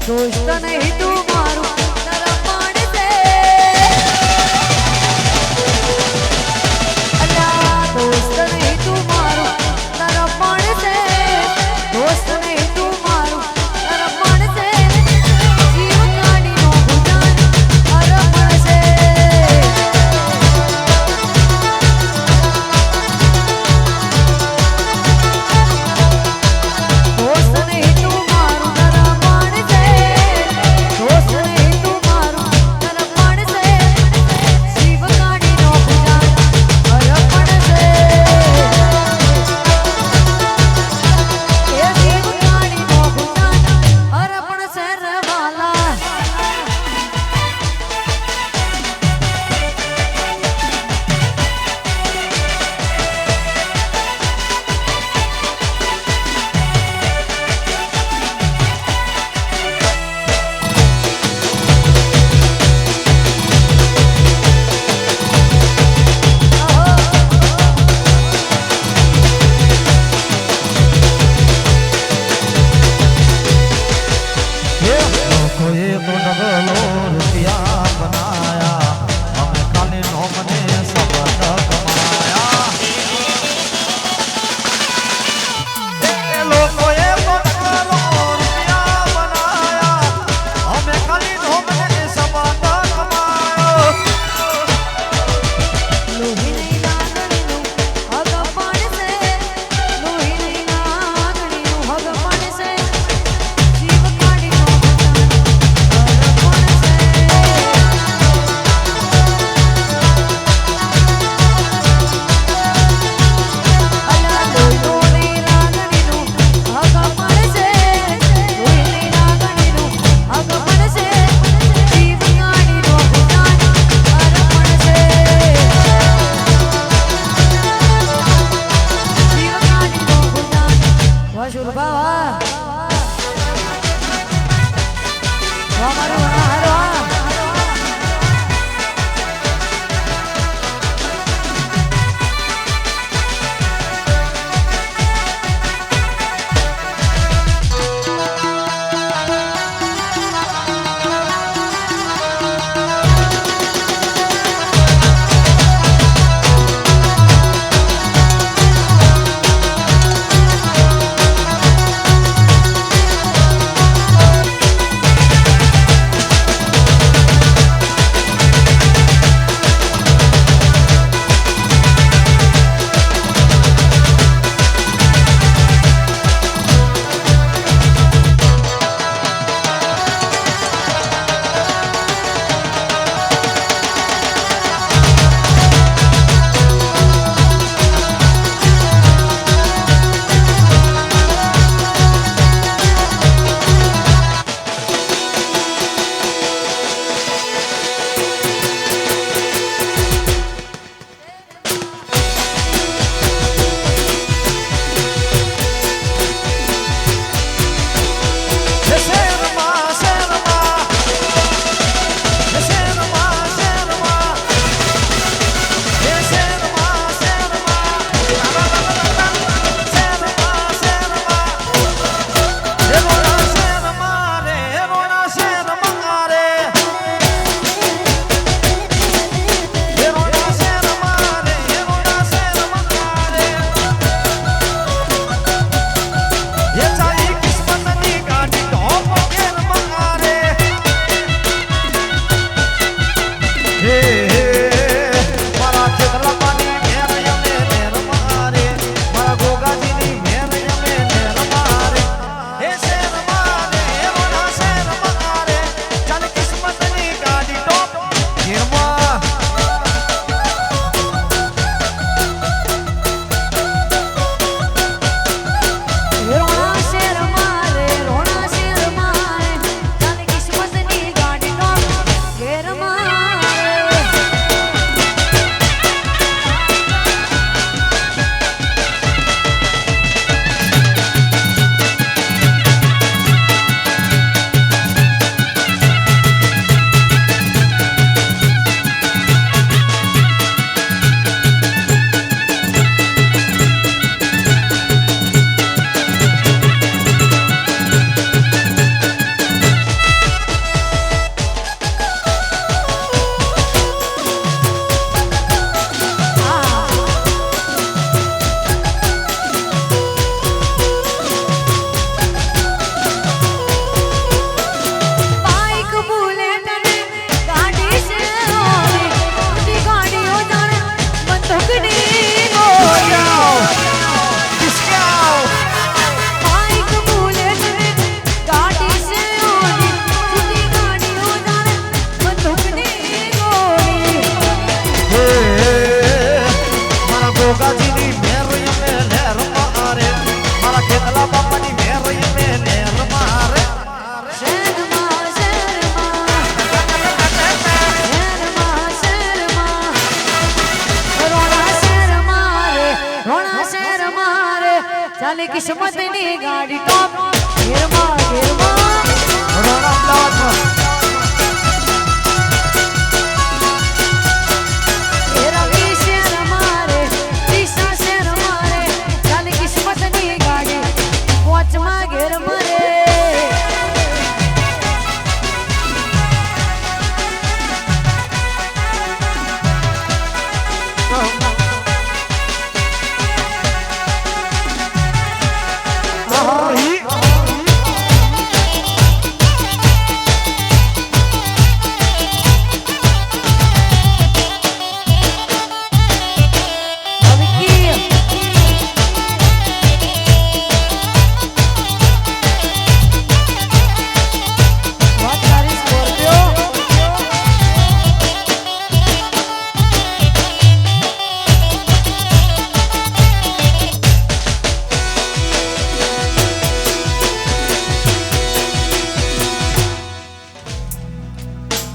दोस्त नहीं तू मारू तरपाण से अल्लाह दोस्त नहीं तू मारू तरपाण से दोस्त नहीं तू मारू तरपाण से जीव काढ़ी नो भुजान अरपण से दोस्त नहीं तू मारू तरपाण से दोस्त नहीं तू मारू तरपाण से जीव काढ़ी नो भुजान अरपण से ये जीव काढ़ी नो भुजान अरपण से रे वाला कोई तो डगलो रुपया बनाया हमें खाली नोमने सबद कमाया लोकोए तो डगलो रुपया बनाया हमें खाली नोमने सबद कमाया लोही नहीं लागणी नु हगपण से लोही नहीं लागणी नु हगपण से जीव काढ़ी नो भुजान अरपण से अल्लाह लोही नहीं लागणी नु हगपण से लोही नहीं लागणी नु हगपण से जीव काढ़ी नो भुजान अरपण से जीव काढ़ी नो भुजान वाह शुरबा वाह वाह मारो हर वाह કિસ્મતની ગાડી ટોપ ઘેરમાં ઘેરમાં રોણા અમદાવાદમાં એ રવિ શેર મારે દિશા શેર મારે ચાલ કિસ્મતની ગાડી પોચમાં ઘેર મરે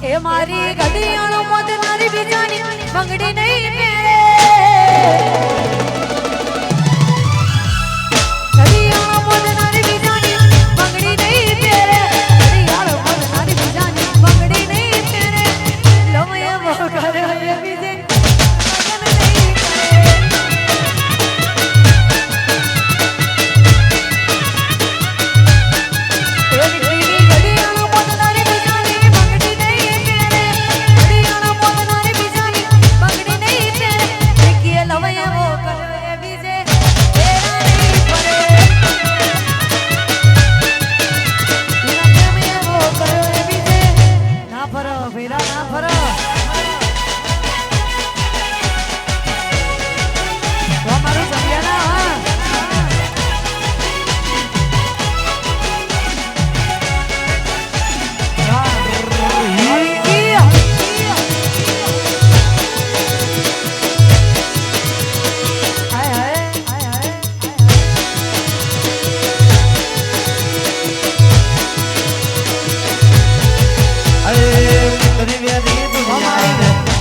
એ મારી ઘડિયાળો મોત મારી બીજાની બંગડી નહીં મેળે ઘડિયાળો મોત મારી બીજાની બંગડી નહીં મેળે ઘડિયાળો મોત મારી બીજાની બંગડી નહીં મેળે લમય બહુ કરે બીજે લગન નહીં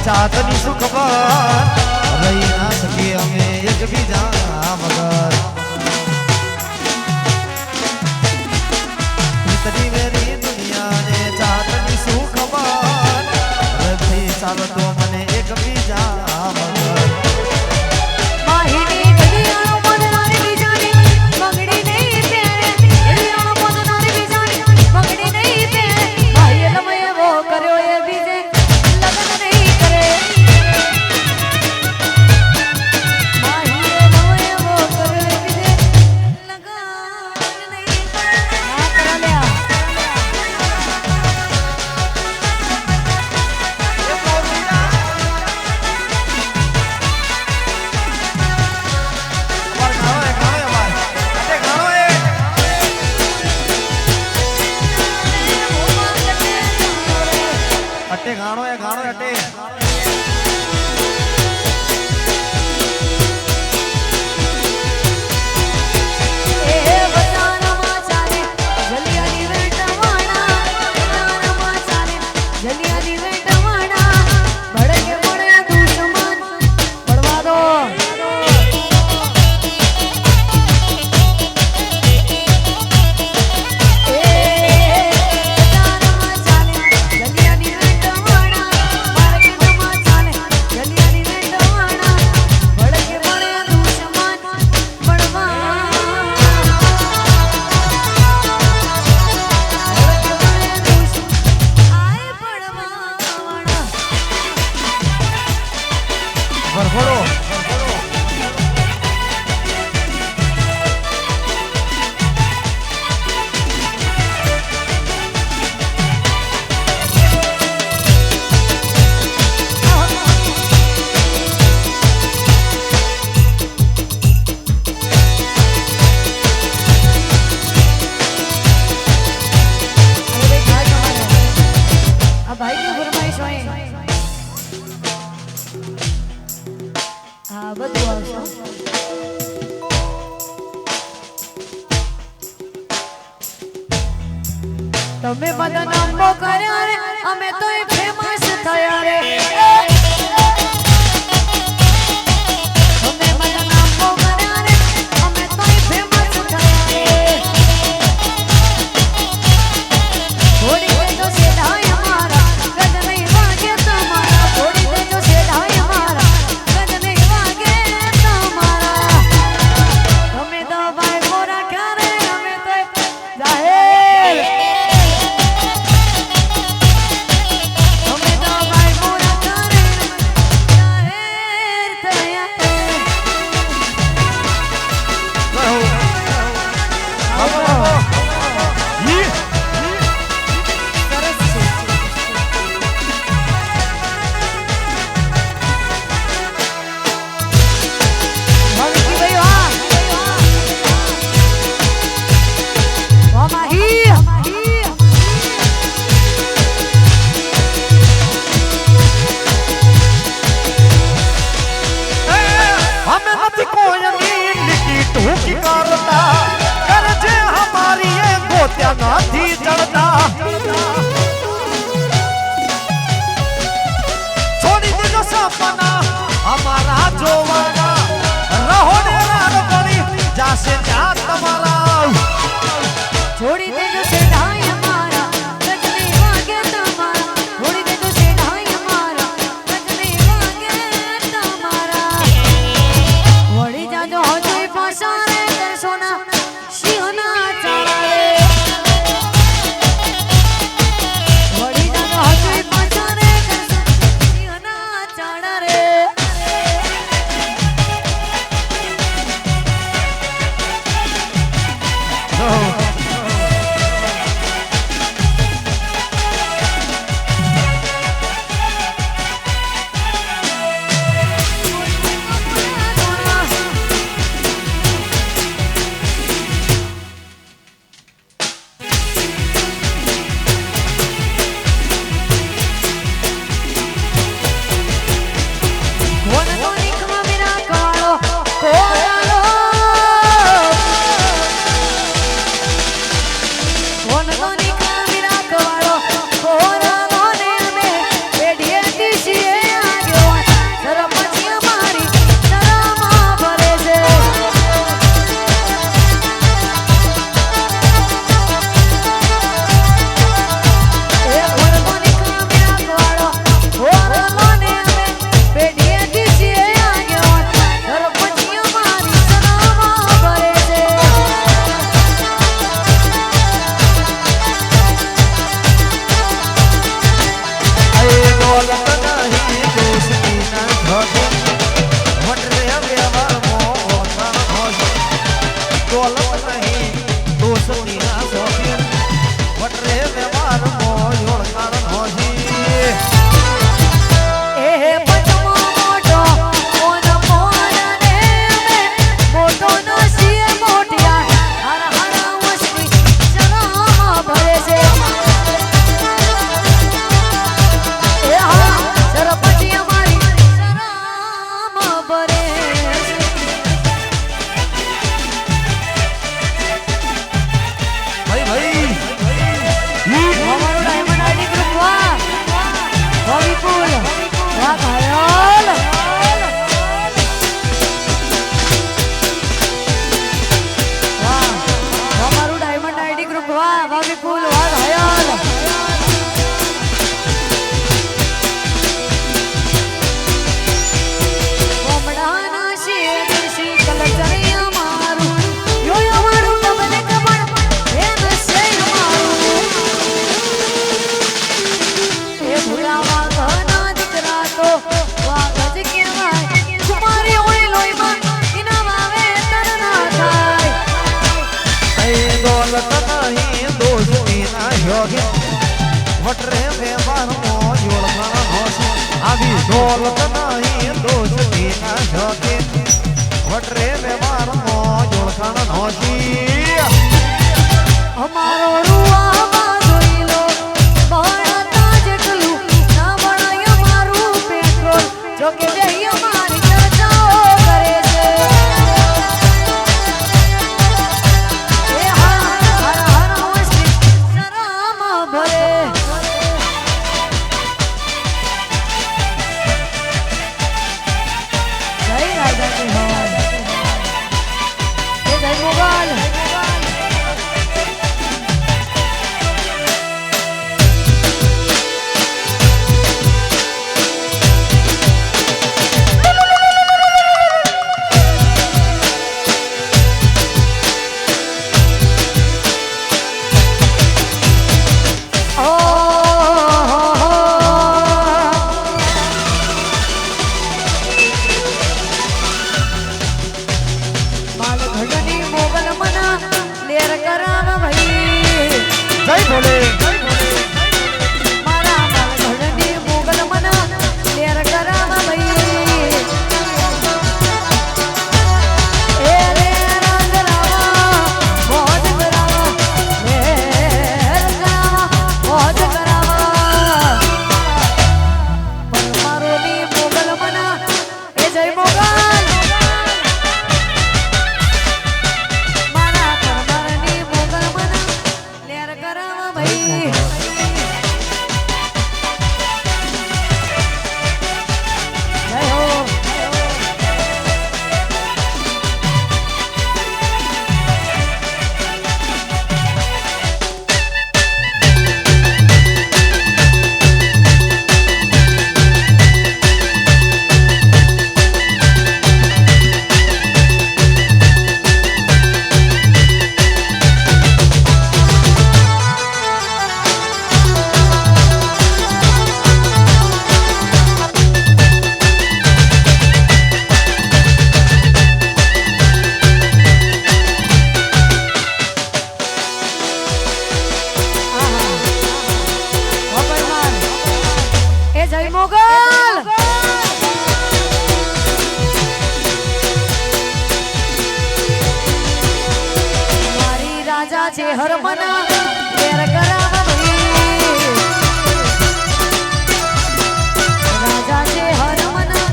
ચાતની શું ખબર રહી ના શકીએ અમે એકબીજા મગર તરી વેરી દુનિયાને ચાતની શું ખબર રથી ચાલો તો મને એકબીજા મગર માહિની ઘડિયાળો મોત મારી બીજાની બંગડી નહીં પહેરે ઘડિયાળો મોત મારી બીજાની બંગડી નહીં પહેરે ભાઈએ લમય એવો કર્યો એ બીજે લગન નહીં કરે ભાઈએ લમય એવો કર્યો એ બીજે લગન નહીં કરે ના કરા લ્યા અટે ગાણો એ ગાણો અટે એ વતાનમાં ચાલે જલિયાની વેટવાણા વતાનમાં ચાલે જલિયાની વેટવાણા ભડકે પડે દુશ્મન પડવા દો વતાનમાં ચાલે જલિયાની વેટવાણા માર્કેટમાં ચાલે જલિયાની વેટવાણા ભડકે પડે દુશ્મન પડવા ભરભરો ભાઈ ફરમાઈશ હોય હા બધું આવશે તમે બધા નામો કર્યા રે અમે તો ફેમસ થયા રે તમે બધા નામો કર્યા રે અમે તો ફેમસ થયા જોવામાં રહો ને રાગણી જાશે ત્યાં તમારા છોડી દેજો સેઢાઈ અમારા રજની વાગે તમારા છોડી દેજો સેઢાઈ અમારા રજની વાગે તમારા વળી જાજો હજુય પાછા રે દર્શોના સિંહના ચાળા રે વળી જાજો હજુય પાછા રે દર્શોના સિંહના ચાળા રે વટરે વ્યવહાર મો જોડખાણ હોશે આવી દોલત નહીં દોસ્તી ના જોગે વટરે વ્યવહાર મો જોડખાણ હોશે અમારો રૂવામાં જોઈ લો બળતા જેટલું ના બળાય અમારું પેટ્રોલ જોકે બે અમારી ચર્ચાઓ કરે છે એ હર હર વસ્તી શરમ ભરે જય રાજા કી હવા એ જય મોગલ કરાવા ભાઈ રાજા છે હરમના લેર કરાવા ભાઈ રાજા છે હરમના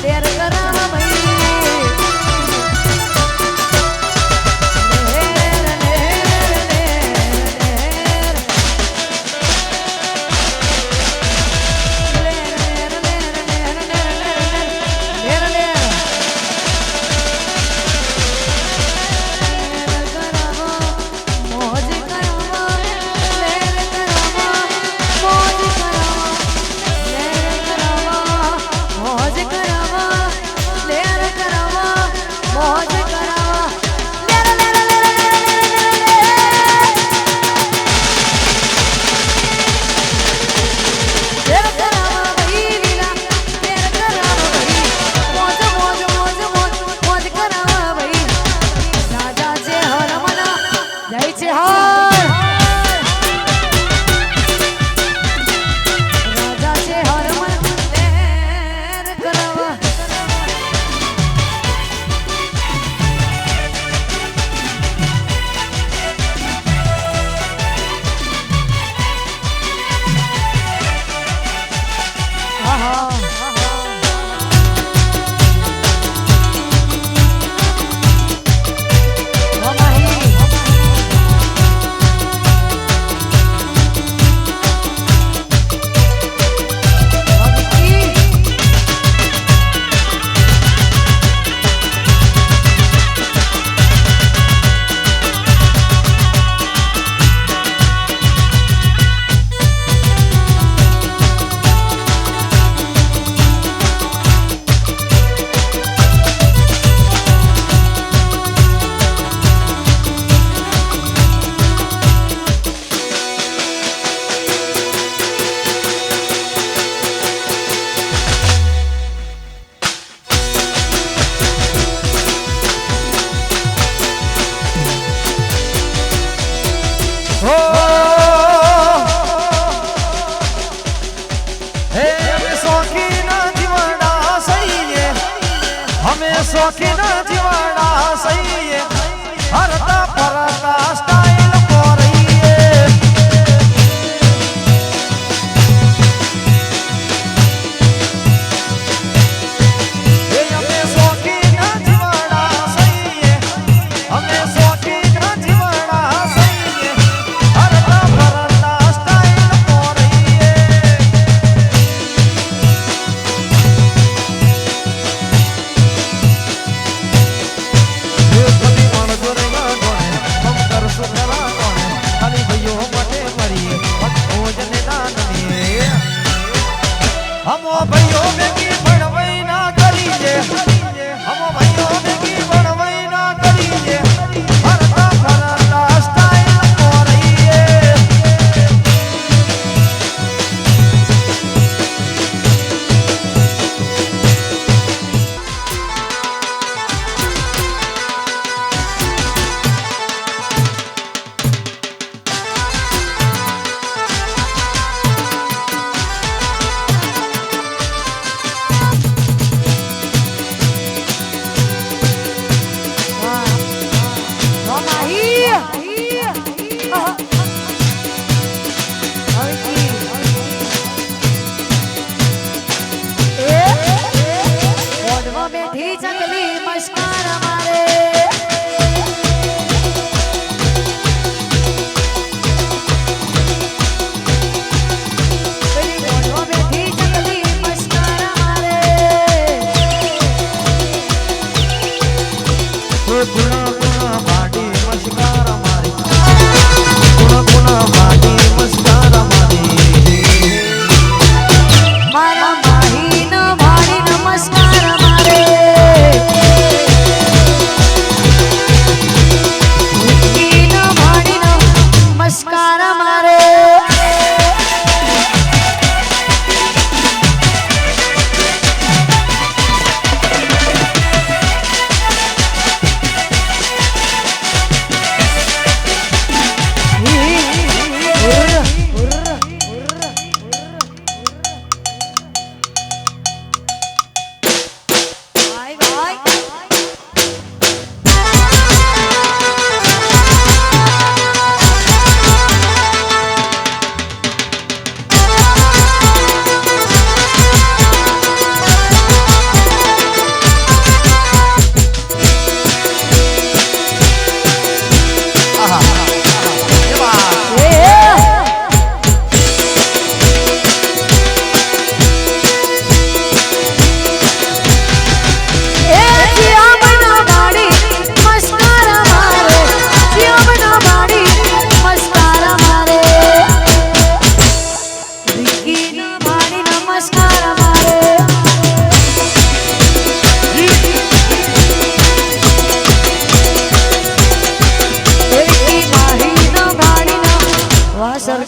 લેર કરાવા ભાઈ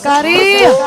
સરકારી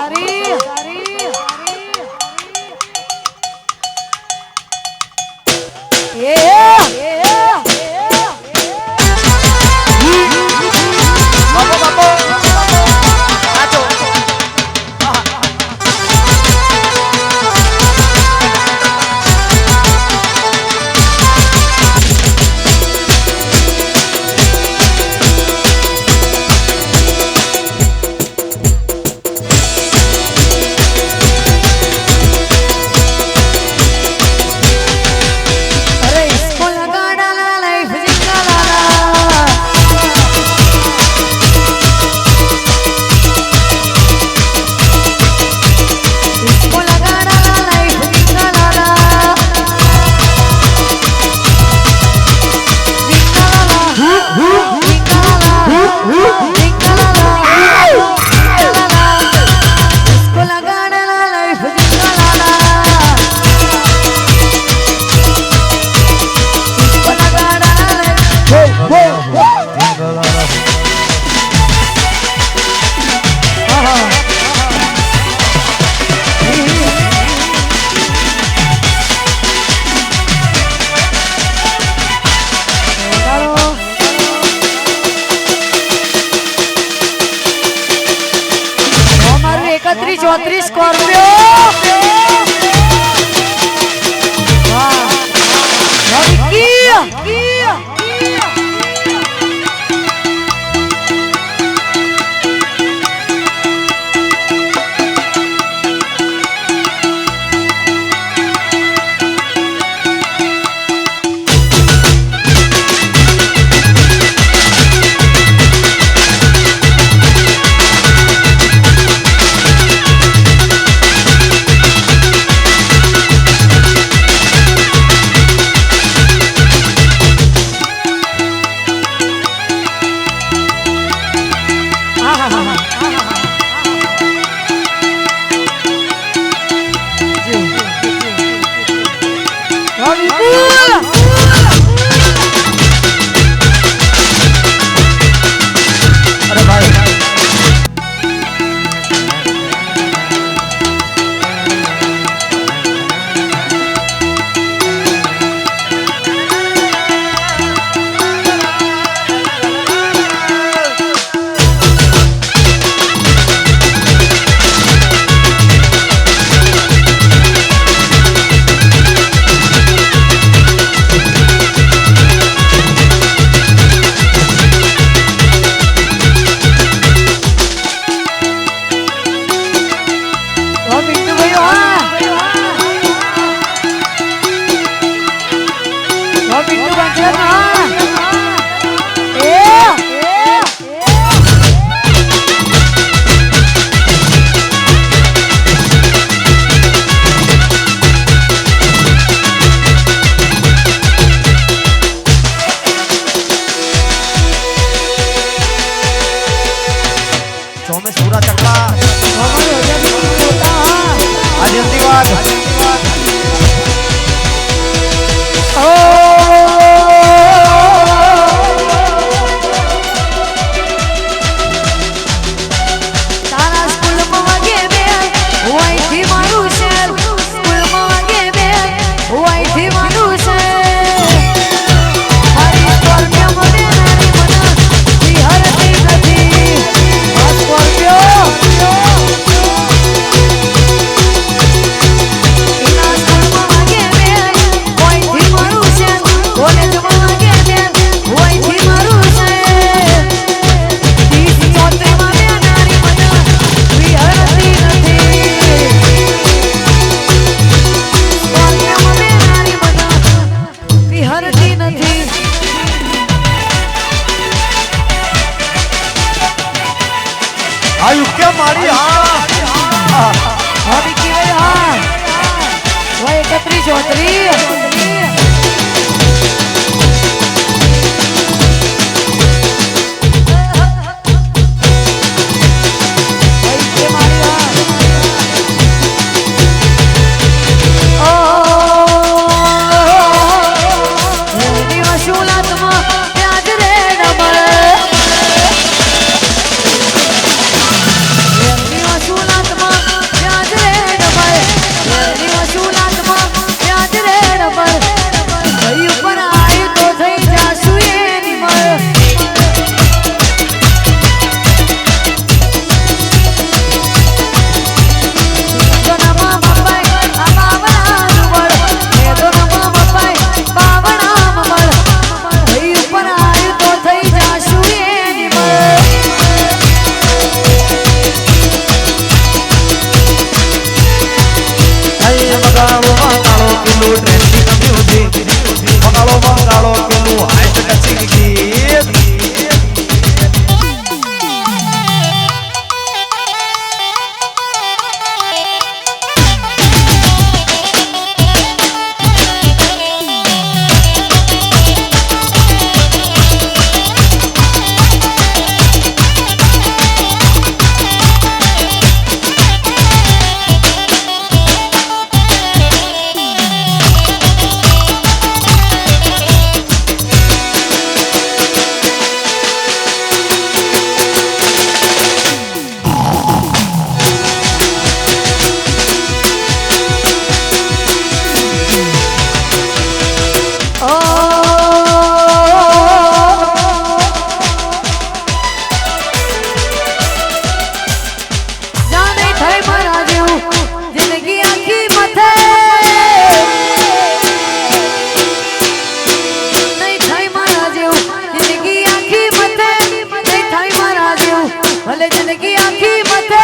ભલે જિંદગી આખી મથે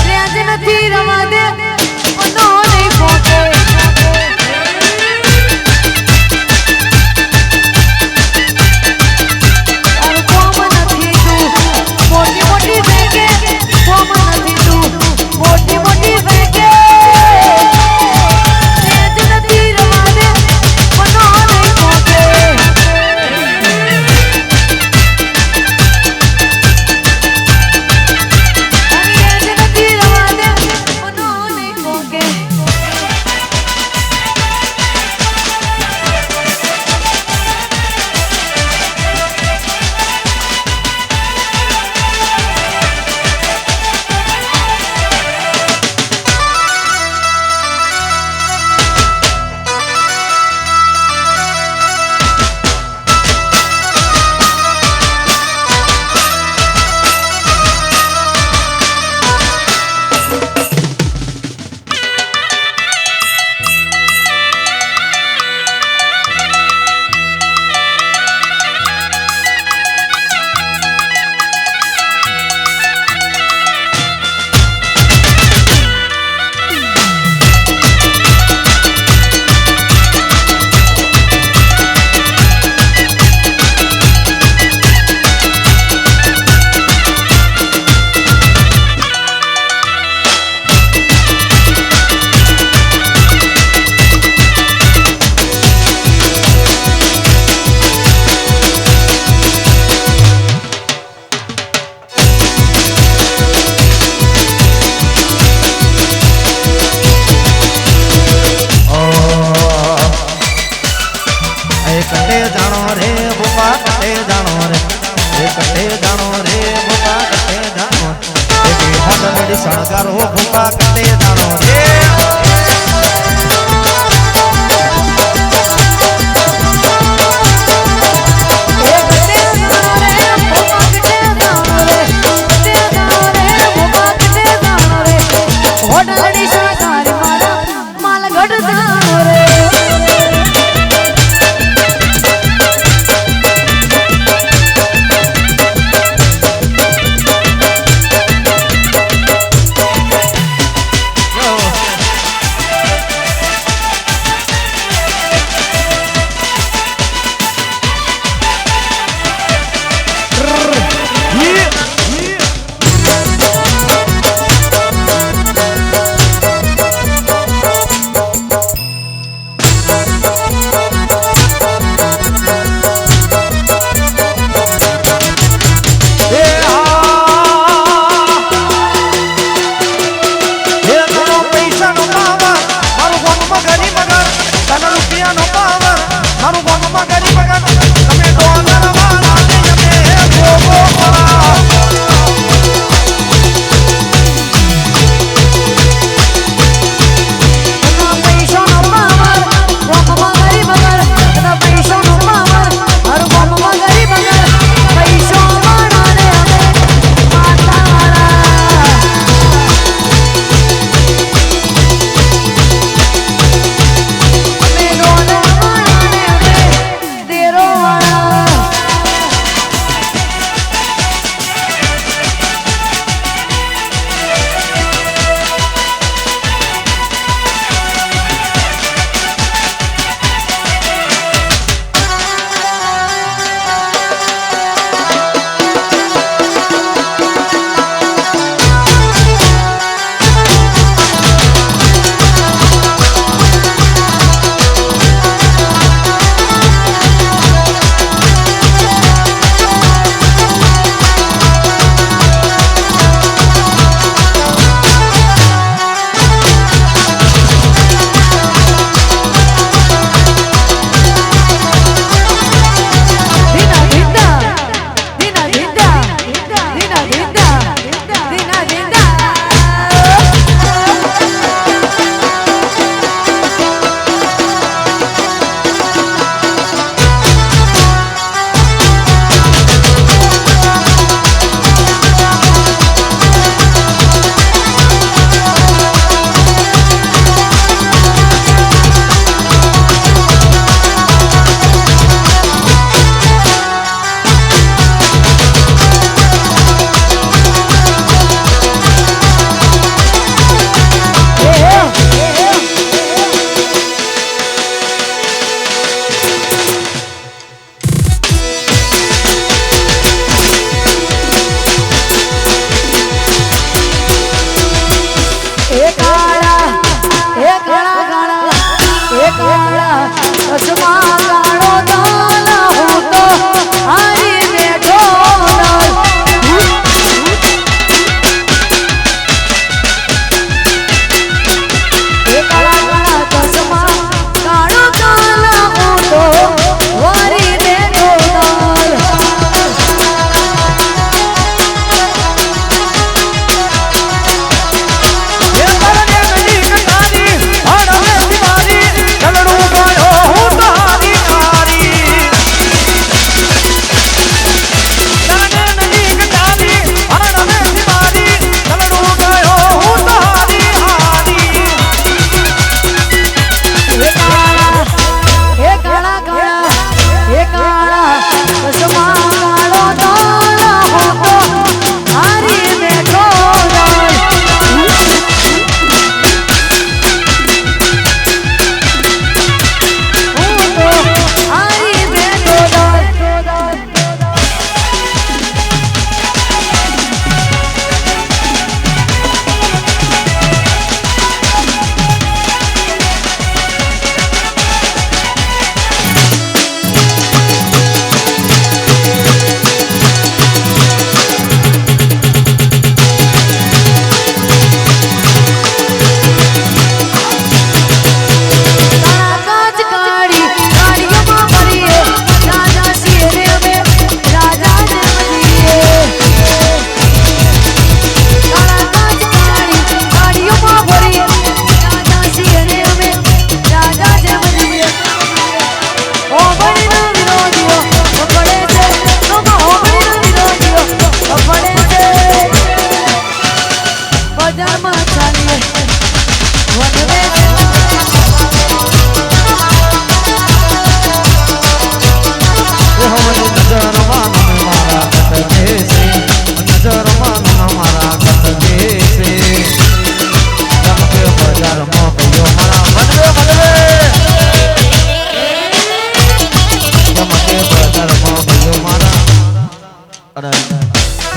રેજ નથી રવા દે મનો નહીં પહોંચે તારું કોમ નથી તું મોટી મોટી વેગે કોમ નથી તું મોટી મોટી વેગે રેજ નથી રવા દે મનો નહીં પહોંચે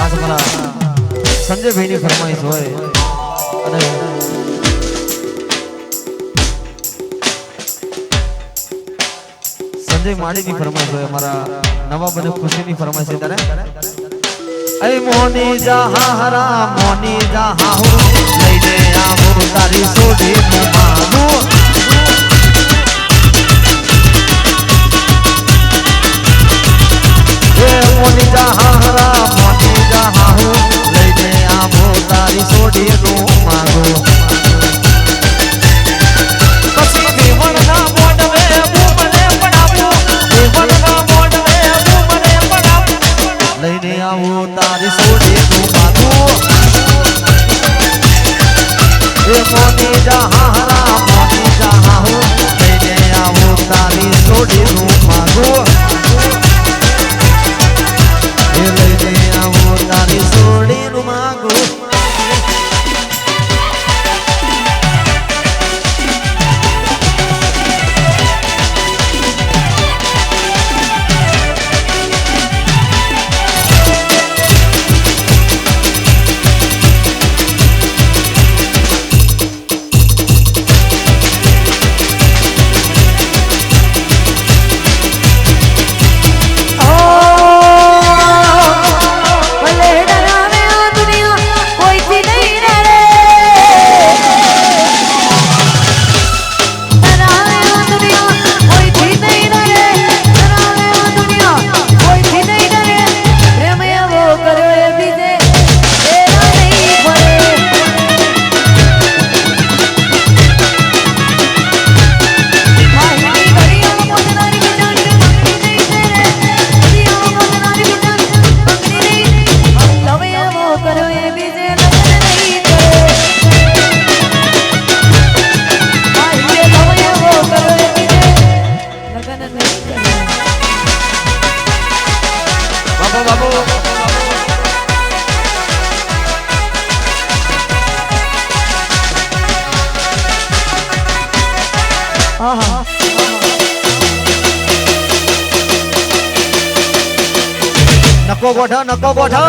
ખાસ મારા સંજયભાઈની ફરમાઈશ હોય અને સંજય માળીની ફરમાઈશ હોય મારા નવાબ અને ખુશીની ફરમાઈશ છે ત્યારે ऐ मोनी जहाँ हरा मोनी जहाँ हूँ लैने आऊँ तारी सोडी मानू मोनी जहाँ हरा मोनी जहाँ हूँ लैने आऊँ तारी सोडी मानू पसी देवन ना मोड में मुमने पड़ावू देवन ना मोड में मुमने पड़ावू लैने आऊँ तारी सोडी मोनी जहाँ हरा मोनी जहाँ हूँ लैने आऊँ तारी सोडी मांगू लैने आऊँ तारी सोडी मांगू नको गोठा नको गोठा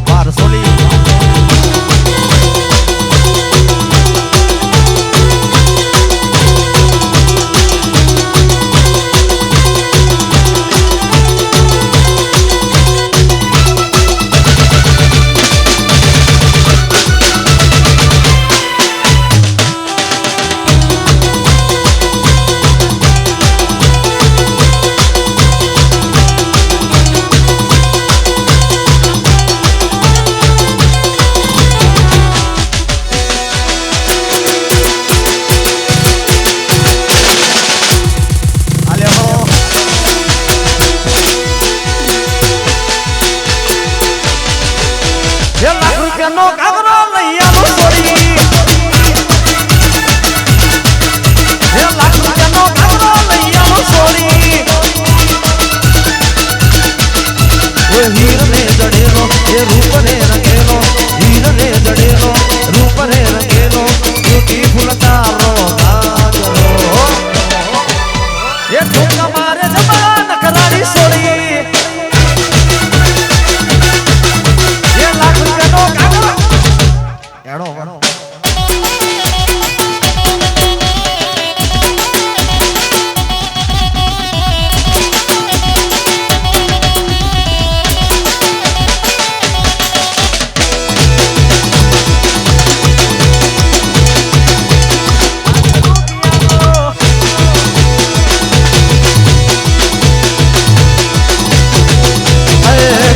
वारसोली નો કાગરો લઈ આવો છોડી હે લાખ રૂપિયાનો કાગરો લઈ આવો છોડી એ હીરને જડેલો એ રૂપને રંગેલો હીરને જડેલો રૂપને રંગેલો બ્યુટીફુલ તારો ગાજરો એ ઠોકા મારે જબા નકરાડી છોડી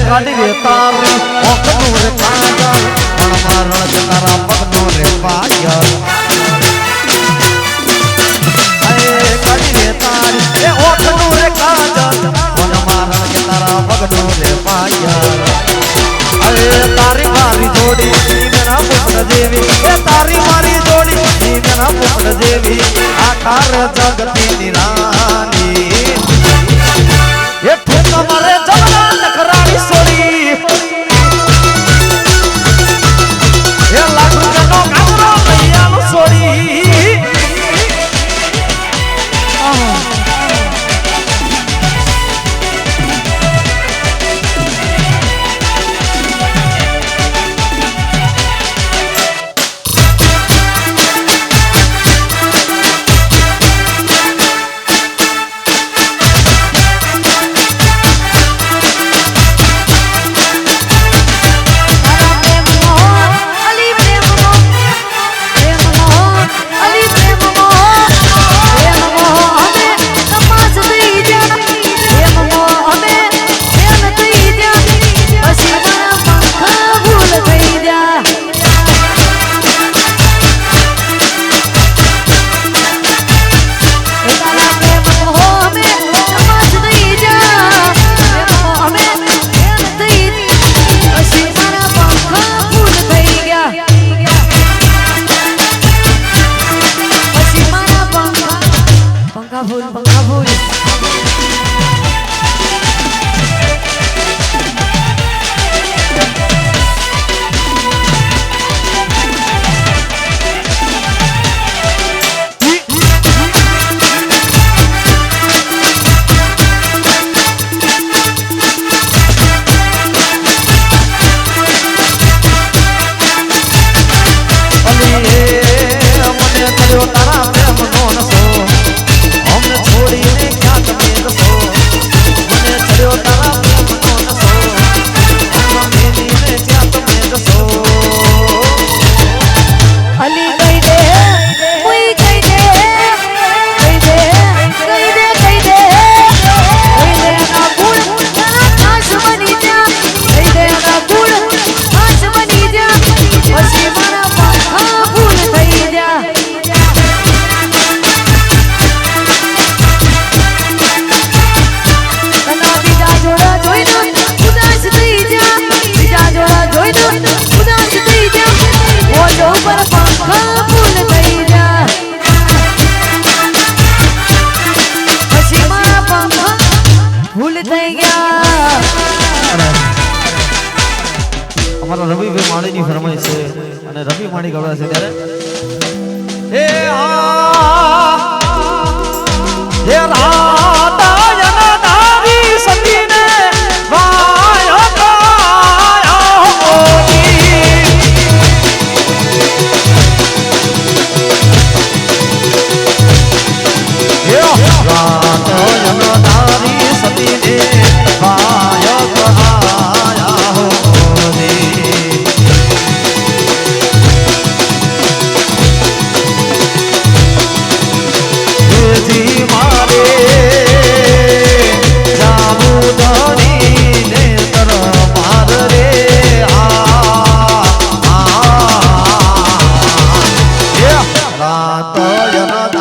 કાઢી રે તારી ઓખનું રે કાજલ મણ મારણ જ તારા પગનું રે પાયલ અરે કાઢી રે તારી એ ઓખનું રે કાજલ મણ મારણ જ તારા પગનું રે પાયલ અરે તારી મારી જોડી મેરા પુત્ર જેવી એ તારી મારી જોડી મેરા પુત્ર જેવી આકાર જગતી નિરાની એ ઠોકા મારે જબરા નખરાડી સોરી એ લાખ રૂપિયાનો કાગરો લઈ આવો સોરી ભૂલ થઈ ગયા અમારા રવિભાઈ માળીની ફરમાઈશ છે અને રવિ માળી ગવડા છે ત્યારે હે રાતા યના નારી સતીને વાય કાયા હોની હે રાતા યના નારી સતીને વાય કાયા હોની જી મારે જાબુ ધણી ને તર માર રે રાત યન